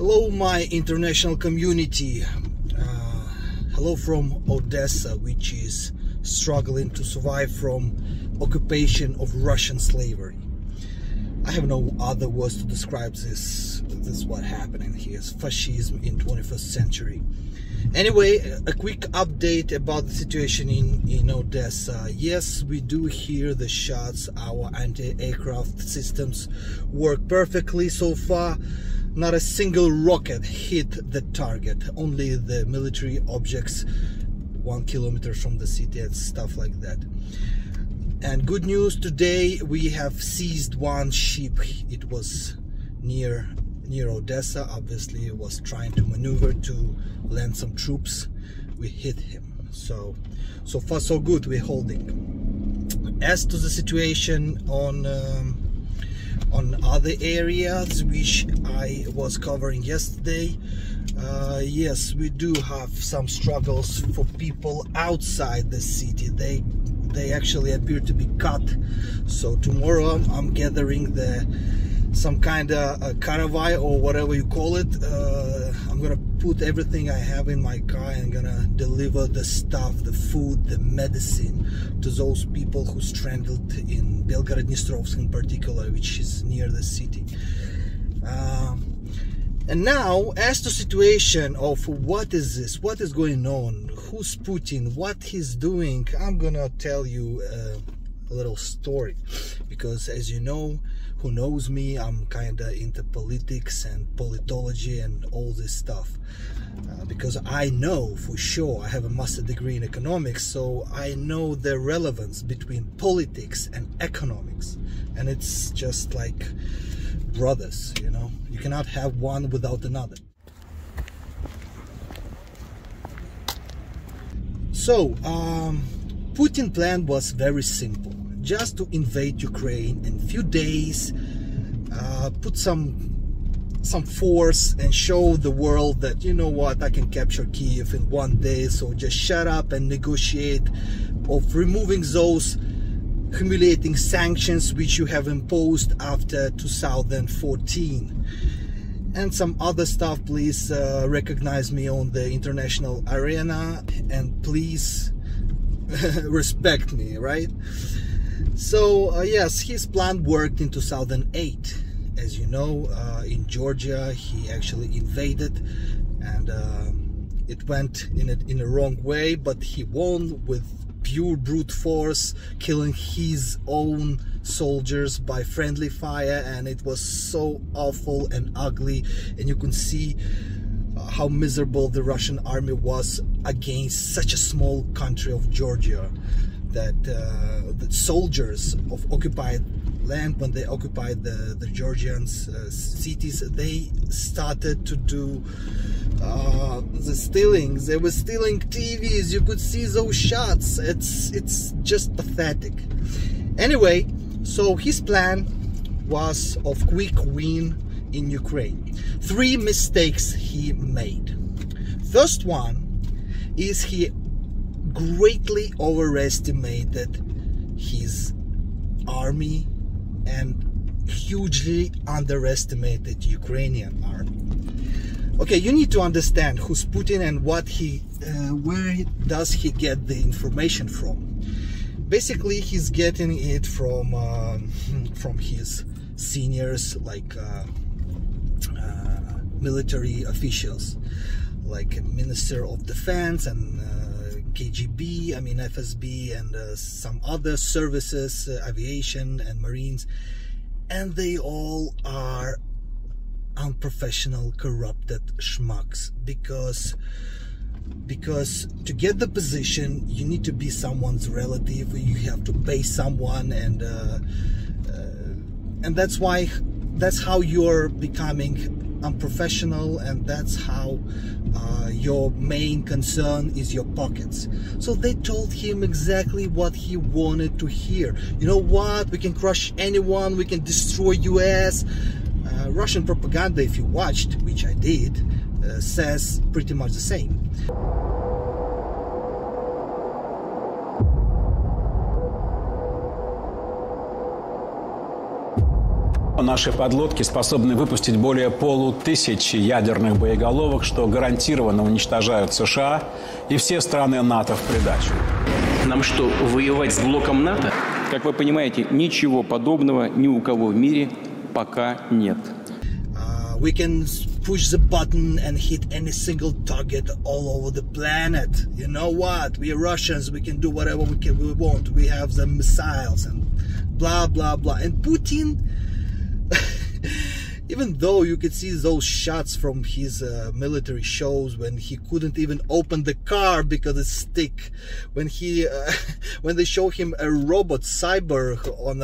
Hello my international community, hello from Odessa, which is struggling to survive from occupation of Russian slavery. I have no other words to describe this. This is what happening here. It's fascism in 21st century. Anyway, a quick update about the situation in Odessa. Yes, we do hear the shots. Our anti-aircraft systems work perfectly so far. Not a single rocket hit the target. Only the military objects 1 kilometer from the city and stuff like that. And good news, today we have seized one ship. It was near Odessa. Obviously it was trying to maneuver to land some troops. We hit him. So far so good, we're holding. As to the situation on other areas which I was covering yesterday, yes, we do have some struggles for people outside the city. They actually appear to be cut. So tomorrow I'm gathering some kind of caravan or whatever you call it. I'm gonna put everything I have in my car and gonna deliver the stuff, the food, the medicine to those people who stranded in Belgorod-Dnistrovsk in particular, which is near the city. And now, as to situation of what is this, what is going on, who's Putin, what he's doing, I'm gonna tell you a little story, because as you know, who knows me, I'm kinda into politics and politology and all this stuff, because I know for sure, I have a master degree in economics, so I know the relevance between politics and economics, and it's just like brothers, you know, you cannot have one without another. So Putin's plan was very simple, just to invade Ukraine in a few days, put some force and show the world that, you know what, I can capture Kiev in 1 day, so just shut up and negotiate of removing those humiliating sanctions which you have imposed after 2014 and some other stuff. Please recognize me on the international arena and please respect me, right? So yes, his plan worked in 2008. As you know, in Georgia he actually invaded, and it went in a wrong way, but he won with pure brute force, killing his own soldiers by friendly fire, and it was so awful and ugly, and you can see how miserable the Russian army was against such a small country of Georgia, that the soldiers of occupied land, when they occupied the Georgian cities, they started to do the stealings. They were stealing TVs. You could see those shots. It's just pathetic. Anyway, so his plan was of quick win in Ukraine. 3 mistakes he made. First one is he greatly overestimated his army and hugely underestimated Ukrainian army. Okay, you need to understand who's Putin and what where does he get the information from. Basically, he's getting it from his seniors, like military officials, like Minister of Defense and KGB, I mean FSB, and some other services, aviation and Marines, and they all are unprofessional, corrupted schmucks, because to get the position you need to be someone's relative, you have to pay someone, and that's how you're becoming unprofessional, and that's how your main concern is your pockets. So they told him exactly what he wanted to hear. You know what, we can crush anyone, we can destroy US. Russian propaganda, if you watched, which I did, says pretty much the same. Наши подлодки способны выпустить более 500 ядерных боеголовок, что гарантированно уничтожают США и все страны НАТО в придачу. Нам что, воевать с блоком НАТО? Как вы понимаете, ничего подобного ни у кого в мире пока нет. We can push the button and hit any single target all over the planet. You know what? We are Russians. We can do whatever we want. We have the missiles and blah blah blah. And Putin, even though you could see those shots from his military shows when he couldn't even open the car because it's stick, when he when they show him a robot cyborg on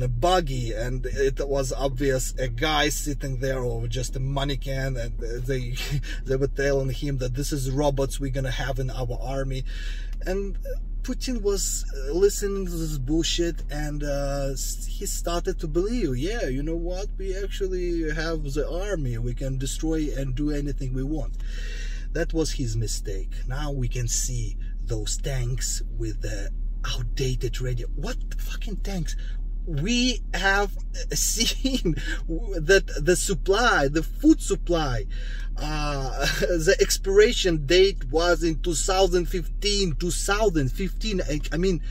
a buggy, and it was obvious a guy sitting there or just a mannequin, and they were telling him that this is robots we're gonna have in our army, and Putin was listening to this bullshit, and he started to believe, yeah, you know what, we actually have the army, we can destroy and do anything we want. That was his mistake. Now we can see those tanks with the outdated radio. What fucking tanks? We have seen that the supply, the food supply, the expiration date was in 2015. I mean,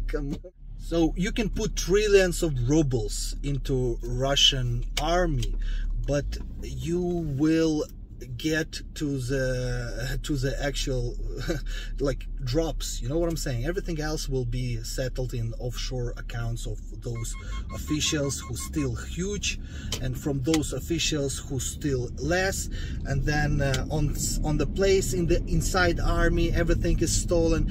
come on. So you can put trillions of rubles into Russian army, but you will get to the actual like drops, you know what I'm saying? Everything else will be settled in offshore accounts of those officials who steal huge, and from those officials who steal less, and then on the place in the inside army everything is stolen.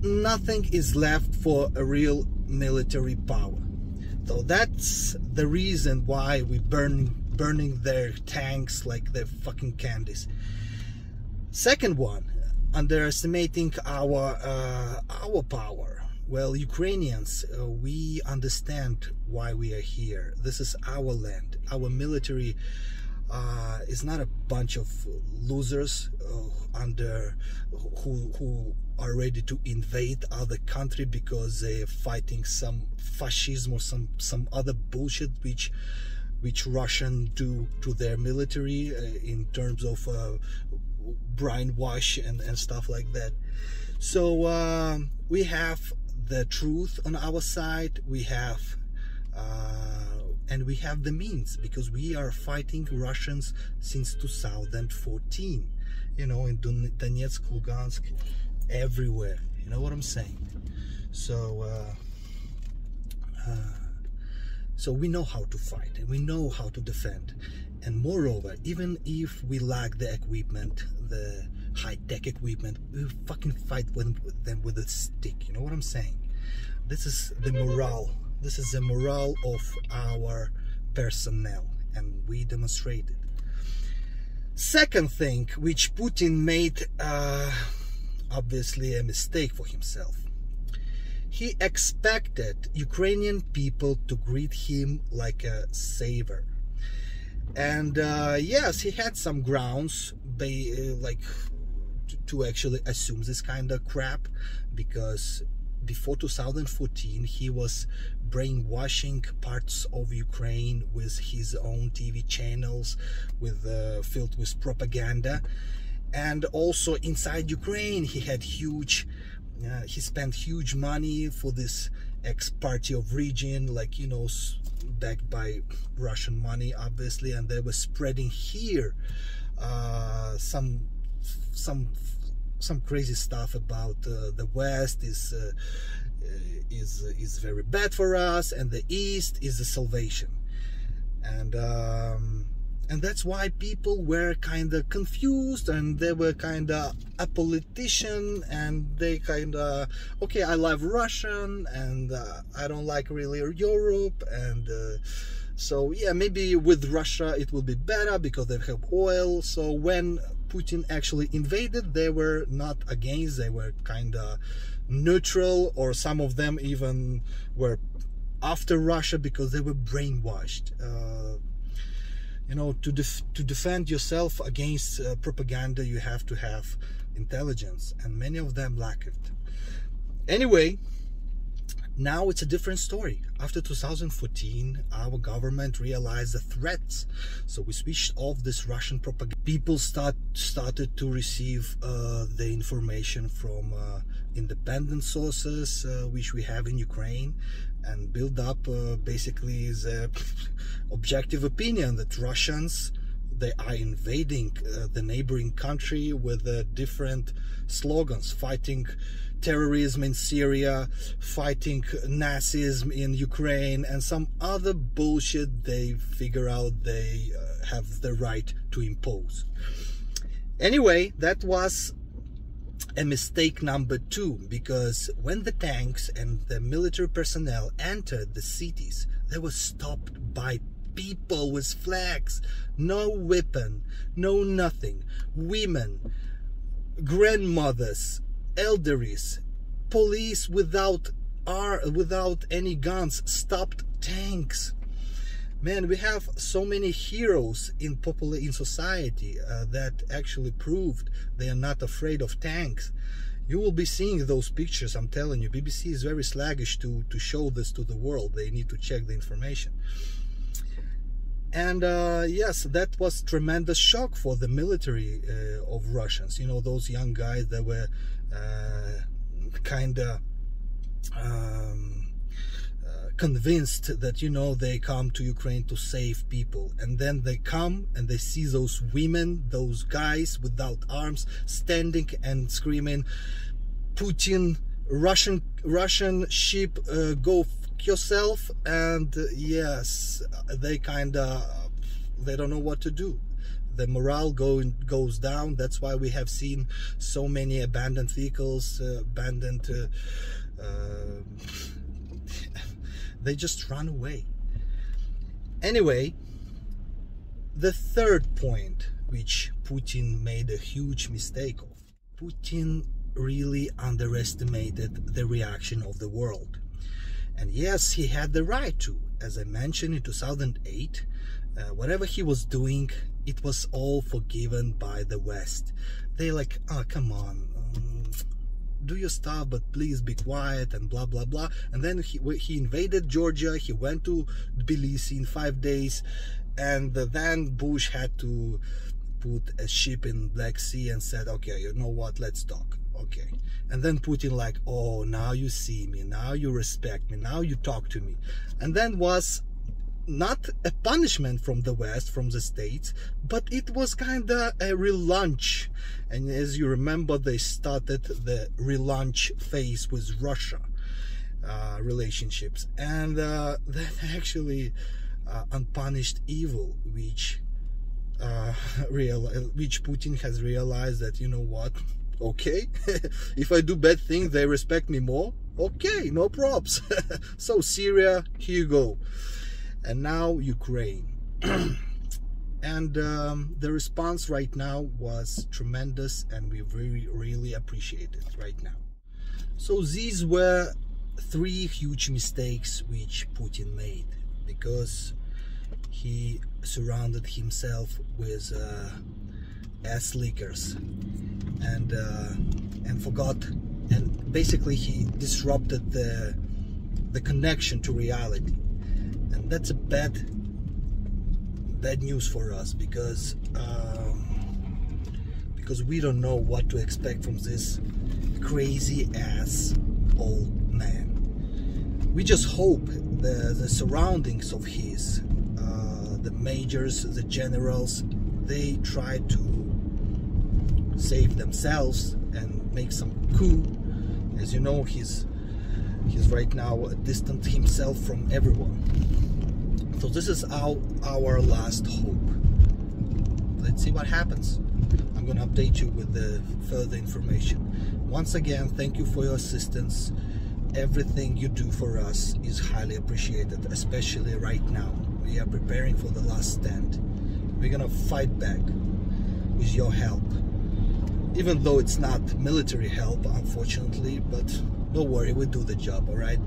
Nothing is left for a real military power. So that's the reason why we burning their tanks like they're fucking candies. Second one, underestimating our power. Well, Ukrainians, we understand why we are here. This is our land. Our military is not a bunch of losers who are ready to invade other country because they're fighting some fascism or some other bullshit which Russian do to their military in terms of brainwash and stuff like that. So we have the truth on our side. We have and we have the means, because we are fighting Russians since 2014. You know, in Donetsk, Lugansk, everywhere. You know what I'm saying? So so we know how to fight and we know how to defend. And moreover, even if we lack the equipment, the high-tech equipment, we fucking fight them with a stick. You know what I'm saying? This is the morale. This is the morale of our personnel, and we demonstrate it. Second thing, which Putin made obviously a mistake for himself. He expected Ukrainian people to greet him like a savior. And yes, he had some grounds to actually assume this kind of crap, because before 2014 he was brainwashing parts of Ukraine with his own TV channels filled with propaganda. And also inside Ukraine he had he spent huge money for this ex-party of region, like, you know, backed by Russian money obviously, and they were spreading here some crazy stuff about the West is very bad for us, and the East is the salvation. And that's why people were kind of confused, and they were kind of a politician, and they kind of, okay, I love Russian, and I don't like really Europe, and so yeah, maybe with Russia it will be better because they have oil. So when Putin actually invaded, they were not against, they were kind of neutral, or some of them even were after Russia because they were brainwashed. You know, to defend yourself against propaganda, you have to have intelligence, and many of them lack it. Anyway, Now it's a different story. After 2014, our government realized the threats, so we switched off this Russian propaganda. People started to receive the information from independent sources, which we have in Ukraine, and build up basically the objective opinion that Russians, they are invading the neighboring country with different slogans, fighting terrorism in Syria, fighting Nazism in Ukraine, and some other bullshit they figure out they have the right to impose. Anyway, that was a mistake number 2, because when the tanks and the military personnel entered the cities, they were stopped by people with flags, no weapon, no nothing, women, grandmothers, elderlies, police without any guns stopped tanks. Man, we have so many heroes in society that actually proved they are not afraid of tanks. You will be seeing those pictures, I'm telling you. BBC is very sluggish to show this to the world. They need to check the information. And yes, that was tremendous shock for the military of Russians. You know, those young guys that were kind of convinced that, you know, they come to Ukraine to save people, and then they come and they see those women, those guys without arms, standing and screaming, Putin, Russian ship, go fuck yourself. And yes, they they don't know what to do. The morale goes down. That's why we have seen so many abandoned vehicles, they just run away. Anyway, the third point, which Putin made a huge mistake of. Putin really underestimated the reaction of the world. And yes, he had the right to. As I mentioned in 2008, whatever he was doing, it was all forgiven by the West. They like, oh, come on, do your stuff, but please be quiet, and blah blah blah. And then he invaded Georgia. He went to Tbilisi in 5 days, and then Bush had to put a ship in Black Sea and said, okay, you know what, let's talk. Okay. And then Putin like, oh, now you see me, now you respect me, now you talk to me. And then was not a punishment from the West, from the States, but it was kind of a relaunch. And as you remember, they started the relaunch phase with Russia relationships, and that actually unpunished evil, which Putin has realized that, you know what, okay, if I do bad things, they respect me more. Okay, no props. So Syria, here you go. And now Ukraine. And the response right now was tremendous, and we really appreciate it right now. So these were 3 huge mistakes which Putin made, because he surrounded himself with ass lickers and forgot, and basically he disrupted the connection to reality. And that's a bad news for us, because we don't know what to expect from this crazy ass old man. We just hope the surroundings of his, the majors, the generals, they try to save themselves and make some coup. As you know, he's right now distant himself from everyone. So this is our last hope. Let's see what happens. I'm gonna update you with the further information. Once again, thank you for your assistance. Everything you do for us is highly appreciated, especially right now. We are preparing for the last stand. We're gonna fight back with your help. Even though it's not military help, unfortunately, but don't worry, we do the job, alright?